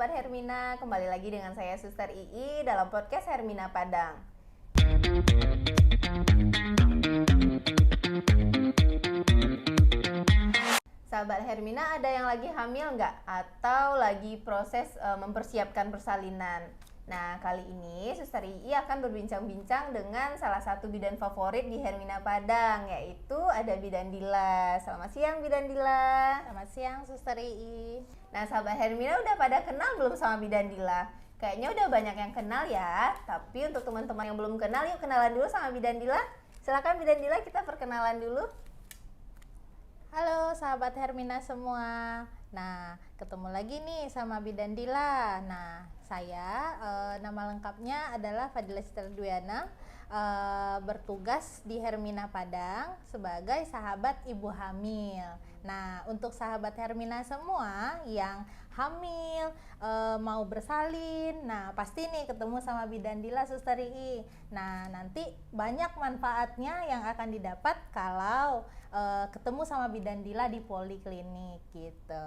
Sobat Hermina, kembali lagi dengan saya Suster Ii dalam podcast Hermina Padang. Sahabat Hermina, ada yang lagi hamil nggak? Atau lagi proses mempersiapkan persalinan? Nah, kali ini Suster Ii akan berbincang-bincang dengan salah satu bidan favorit di Hermina Padang, yaitu ada Bidan Dila. Selamat siang Bidan Dila. Selamat siang Suster Ii. Nah, sahabat Hermina udah pada kenal belum sama Bidan Dila? Kayaknya udah banyak yang kenal ya. Tapi untuk teman-teman yang belum kenal, yuk kenalan dulu sama Bidan Dila. Silakan Bidan Dila, kita perkenalan dulu. Halo sahabat Hermina semua. Nah, ketemu lagi nih sama Bidan Dila. Nah, saya nama lengkapnya adalah Fadila Duyana, bertugas di Hermina Padang sebagai sahabat ibu hamil. Nah, untuk sahabat Hermina semua yang hamil, mau bersalin, nah pasti nih ketemu sama Bidan Dila Suster Ii. Nah, nanti banyak manfaatnya yang akan didapat kalau ketemu sama Bidan Dila di poliklinik gitu.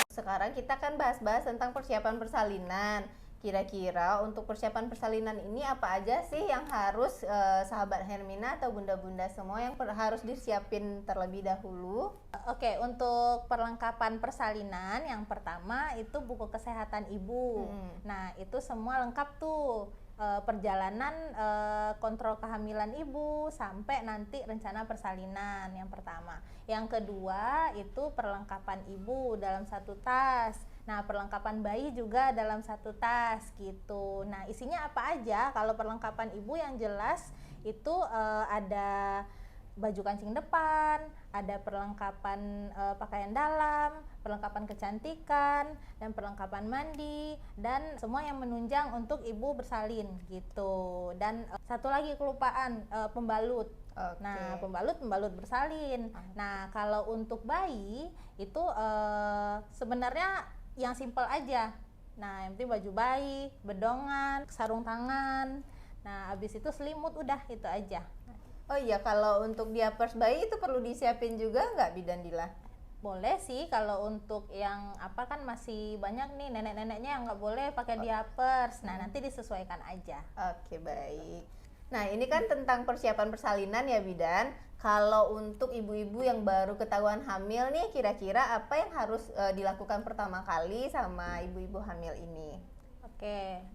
Sekarang kita kan bahas-bahas tentang persiapan persalinan. Kira-kira untuk persiapan persalinan ini apa aja sih yang harus sahabat Hermina atau bunda-bunda semua yang harus disiapin terlebih dahulu? Oke, untuk perlengkapan persalinan yang pertama itu buku kesehatan ibu. Nah, itu semua lengkap tuh. Perjalanan kontrol kehamilan ibu sampai nanti rencana persalinan yang pertama. Yang kedua itu perlengkapan ibu dalam satu tas. Nah, perlengkapan bayi juga dalam satu tas gitu. Nah, isinya apa aja? Kalau perlengkapan ibu yang jelas itu ada baju kancing depan, ada perlengkapan pakaian dalam, perlengkapan kecantikan, dan perlengkapan mandi, dan semua yang menunjang untuk ibu bersalin gitu. Dan satu lagi kelupaan, pembalut. Okay. Nah, pembalut bersalin. Nah, kalau untuk bayi itu sebenarnya yang simpel aja. Nah, yang penting baju bayi, bedongan, sarung tangan. Nah, habis itu selimut, udah itu aja. Oh iya, kalau untuk diapers bayi itu perlu disiapin juga nggak Bidan Dila? Boleh sih, kalau untuk yang apa kan masih banyak nih nenek-neneknya yang nggak boleh pakai diapers. Nah, nanti disesuaikan aja. Oke, baik. Nah, ini kan tentang persiapan persalinan ya Bidan. Kalau untuk ibu-ibu yang baru ketahuan hamil nih, kira-kira apa yang harus dilakukan pertama kali sama ibu-ibu hamil ini? Oke,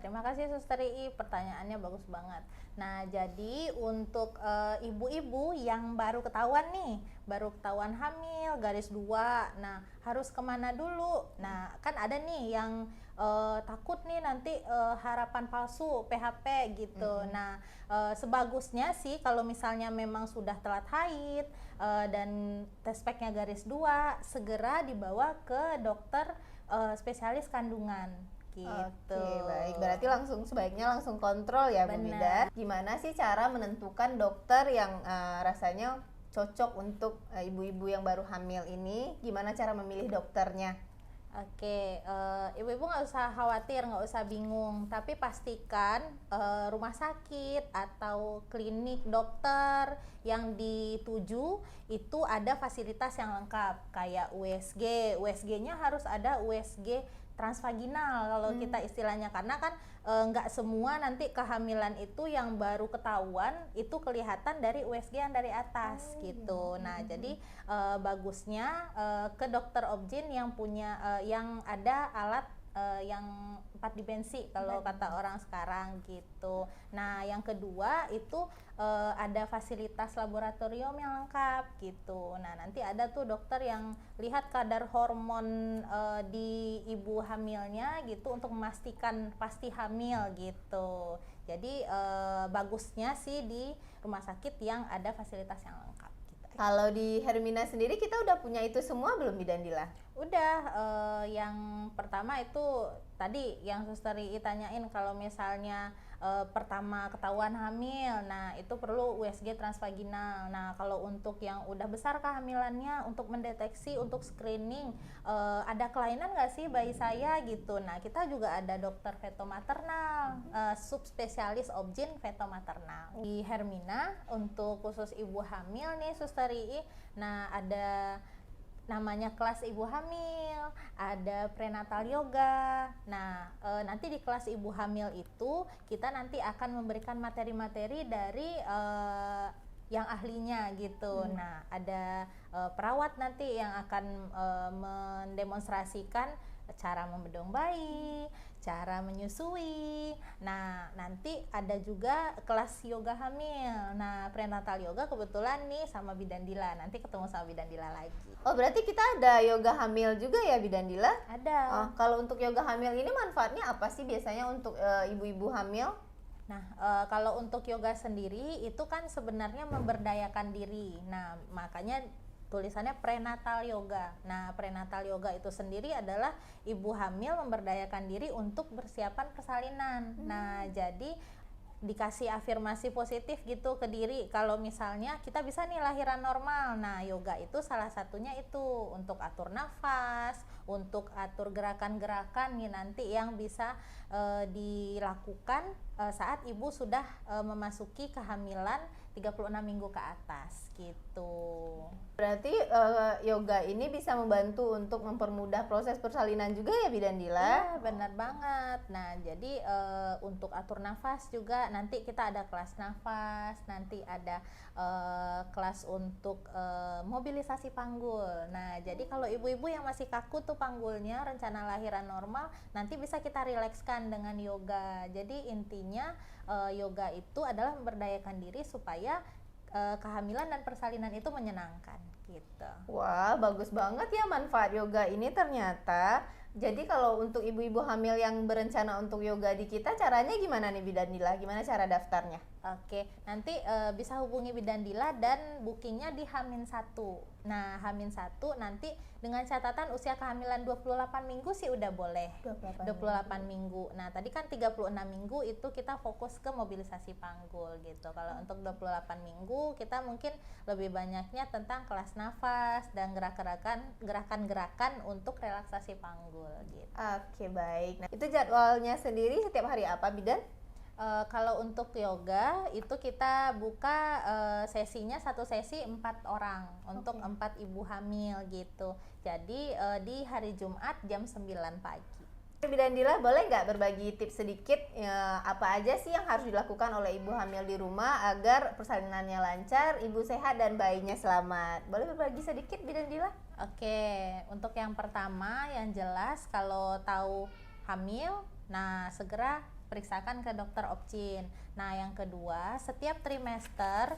terima kasih Suster Ii, pertanyaannya bagus banget. Nah, jadi untuk ibu-ibu yang baru ketahuan hamil garis 2, nah harus kemana dulu? Nah, kan ada nih yang takut nih nanti harapan palsu, PHP gitu. Nah, sebagusnya sih kalau misalnya memang sudah telat haid dan tespeknya garis 2, segera dibawa ke dokter spesialis kandungan. Gitu. Oke, baik. Berarti sebaiknya langsung kontrol ya Bu Bidan. Gimana sih cara menentukan dokter yang rasanya cocok untuk ibu-ibu yang baru hamil ini? Gimana cara memilih dokternya? Oke, ibu-ibu nggak usah khawatir, nggak usah bingung, tapi pastikan rumah sakit atau klinik dokter yang dituju itu ada fasilitas yang lengkap kayak USG. USG-nya harus ada USG transvaginal kalau kita istilahnya, karena kan nggak semua nanti kehamilan itu yang baru ketahuan itu kelihatan dari USG yang dari atas gitu. Nah, jadi bagusnya ke dokter obgyn yang punya yang ada alat yang 4 dimensi kalau kata orang sekarang gitu. Nah, yang kedua itu ada fasilitas laboratorium yang lengkap gitu. Nah, nanti ada tuh dokter yang lihat kadar hormon di ibu hamilnya gitu untuk memastikan pasti hamil gitu. Jadi bagusnya sih di rumah sakit yang ada fasilitas yang lengkap. Kalau di Hermina sendiri kita udah punya itu semua belum Bidan Dila? Udah, yang pertama itu tadi yang Suster Ii tanyain kalau misalnya pertama ketahuan hamil, nah itu perlu USG transvaginal. Nah, kalau untuk yang udah besar kehamilannya, untuk mendeteksi, untuk screening ada kelainan nggak sih bayi saya gitu. Nah, kita juga ada dokter fetomaternal, subspesialis obgyn fetomaternal di Hermina untuk khusus ibu hamil nih Suster Ii. Nah, ada namanya kelas ibu hamil, ada prenatal yoga. Nah, nanti di kelas ibu hamil itu kita nanti akan memberikan materi-materi dari yang ahlinya gitu. Nah, ada perawat nanti yang akan mendemonstrasikan cara membedong bayi, cara menyusui. Nah, nanti ada juga kelas yoga hamil. Nah, prenatal yoga kebetulan nih sama Bidan Dila. Nanti ketemu sama Bidan Dila lagi. Oh, berarti kita ada yoga hamil juga ya, Bidan Dila? Ada. Oh, kalau untuk yoga hamil ini manfaatnya apa sih biasanya untuk ibu-ibu hamil? Nah, kalau untuk yoga sendiri itu kan sebenarnya memberdayakan diri. Nah, makanya tulisannya prenatal yoga. Nah, prenatal yoga itu sendiri adalah ibu hamil memberdayakan diri untuk persiapan persalinan. Nah, jadi dikasih afirmasi positif gitu ke diri. Kalau misalnya kita bisa nih lahiran normal. Nah, yoga itu salah satunya itu untuk atur nafas, untuk atur gerakan-gerakan nih nanti yang bisa dilakukan saat ibu sudah memasuki kehamilan 36 minggu ke atas gitu. Berarti yoga ini bisa membantu untuk mempermudah proses persalinan juga ya, Bidan Dila? Iya, benar banget. Nah, jadi untuk atur nafas juga nanti kita ada kelas nafas, nanti ada kelas untuk mobilisasi panggul. Nah, jadi kalau ibu-ibu yang masih kaku tuh panggulnya, rencana lahiran normal, nanti bisa kita rilekskan dengan yoga. Jadi intinya yoga itu adalah memberdayakan diri supaya kehamilan dan persalinan itu menyenangkan gitu. Wah, bagus banget ya manfaat yoga ini ternyata. Jadi kalau untuk ibu-ibu hamil yang berencana untuk yoga di kita, caranya gimana nih Bidan Dila? Gimana cara daftarnya? Oke, nanti bisa hubungi Bidan Dila dan bookingnya di H-1. Nah, H-1 nanti dengan catatan usia kehamilan 28 minggu sih udah boleh. 28 minggu. Nah, tadi kan 36 minggu itu kita fokus ke mobilisasi panggul gitu. Kalau untuk 28 minggu kita mungkin lebih banyaknya tentang kelas nafas dan gerakan-gerakan untuk relaksasi panggul gitu. Oke, baik. Nah, itu jadwalnya sendiri setiap hari apa, Bidan? Kalau untuk yoga itu kita buka sesinya satu sesi 4 orang untuk 4 ibu hamil gitu. Jadi di hari Jumat jam 9 pagi. Bidan Dila boleh nggak berbagi tips sedikit apa aja sih yang harus dilakukan oleh ibu hamil di rumah agar persalinannya lancar, ibu sehat dan bayinya selamat? Boleh berbagi sedikit, Bidan Dila? Oke, untuk yang pertama yang jelas kalau tahu hamil, nah segera periksakan ke dokter obgyn. Nah, yang kedua, setiap trimester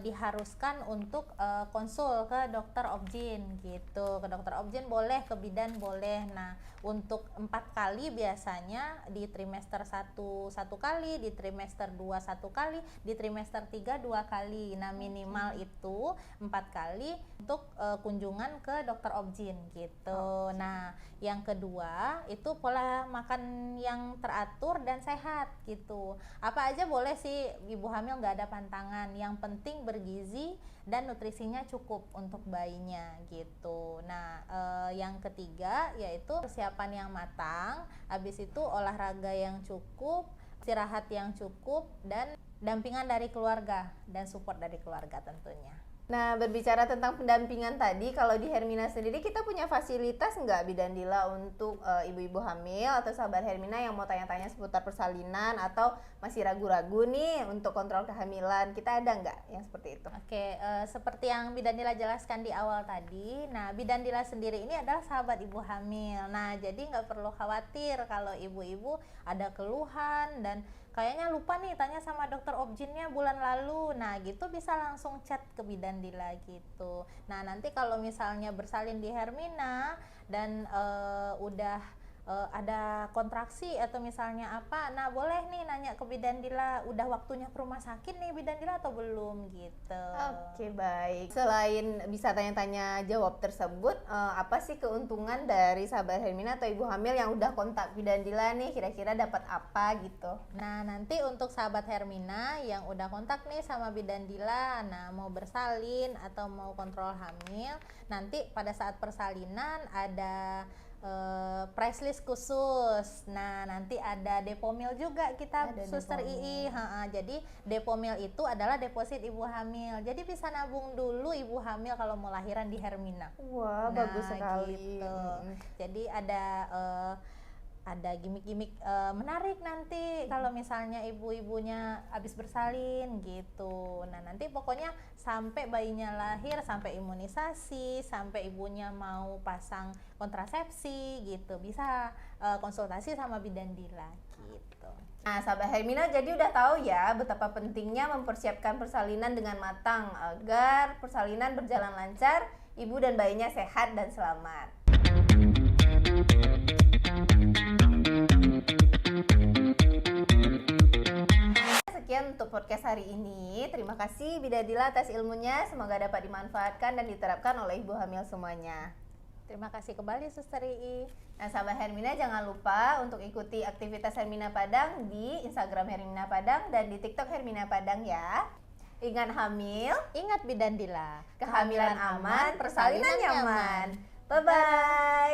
diharuskan untuk konsul ke dokter obgyn gitu. Ke dokter obgyn boleh, ke bidan boleh. Nah, untuk 4 kali biasanya di trimester 1 kali, di trimester 2 1 kali, di trimester 3 2 kali. Nah, minimal itu 4 kali untuk kunjungan ke dokter obgyn gitu. Nah, yang kedua itu pola makan yang teratur dan sehat gitu. Apa aja boleh sih ibu hamil, nggak ada pantangan. Yang penting bergizi dan nutrisinya cukup untuk bayinya gitu. Nah, yang ketiga yaitu persiapan yang matang, habis itu olahraga yang cukup, istirahat yang cukup, dan dampingan dari keluarga dan support dari keluarga tentunya. Nah, berbicara tentang pendampingan tadi, kalau di Hermina sendiri kita punya fasilitas nggak, Bidan Dila, untuk ibu-ibu hamil atau sahabat Hermina yang mau tanya-tanya seputar persalinan atau masih ragu-ragu nih untuk kontrol kehamilan, kita ada nggak yang seperti itu? Oke, seperti yang Bidan Dila jelaskan di awal tadi, nah Bidan Dila sendiri ini adalah sahabat ibu hamil. Nah, jadi nggak perlu khawatir kalau ibu-ibu ada keluhan dan kayaknya lupa nih tanya sama dokter obgynnya bulan lalu. Nah, gitu bisa langsung chat ke Bidan Dila gitu. Nah, nanti kalau misalnya bersalin di Hermina dan udah ada kontraksi atau misalnya apa, nah boleh nih nanya ke Bidan Dila, udah waktunya ke rumah sakit nih Bidan Dila atau belum gitu. Oke, baik. Selain bisa tanya-tanya jawab tersebut, apa sih keuntungan dari sahabat Hermina atau ibu hamil yang udah kontak Bidan Dila nih, kira-kira dapat apa gitu? Nah, nanti untuk sahabat Hermina yang udah kontak nih sama Bidan Dila, nah mau bersalin atau mau kontrol hamil, nanti pada saat persalinan ada price list khusus. Nah, nanti ada Depomil juga kita Ada Suster Depomil. Ii. Jadi Depomil itu adalah deposit ibu hamil. Jadi bisa nabung dulu ibu hamil kalau mau lahiran di Hermina. Wah, Nah, bagus sekali. gitu. Jadi ada gimmick-gimmick menarik nanti kalau misalnya ibu-ibunya habis bersalin gitu. Nah, nanti pokoknya sampai bayinya lahir, sampai imunisasi, sampai ibunya mau pasang kontrasepsi gitu, bisa konsultasi sama bidan Dila gitu. Nah, sahabat Hermina, jadi udah tahu ya betapa pentingnya mempersiapkan persalinan dengan matang agar persalinan berjalan lancar, ibu dan bayinya sehat dan selamat. Sekian untuk podcast hari ini. Terima kasih Bidan Dila atas ilmunya. Semoga dapat dimanfaatkan dan diterapkan oleh ibu hamil semuanya. Terima kasih kembali Suster Ii. Nah, sahabat Hermina, jangan lupa untuk ikuti aktivitas Hermina Padang di Instagram Hermina Padang dan di TikTok Hermina Padang ya. Ingat hamil, Ingat bidan Dila. kehamilan aman, persalinan nyaman. Bye-bye.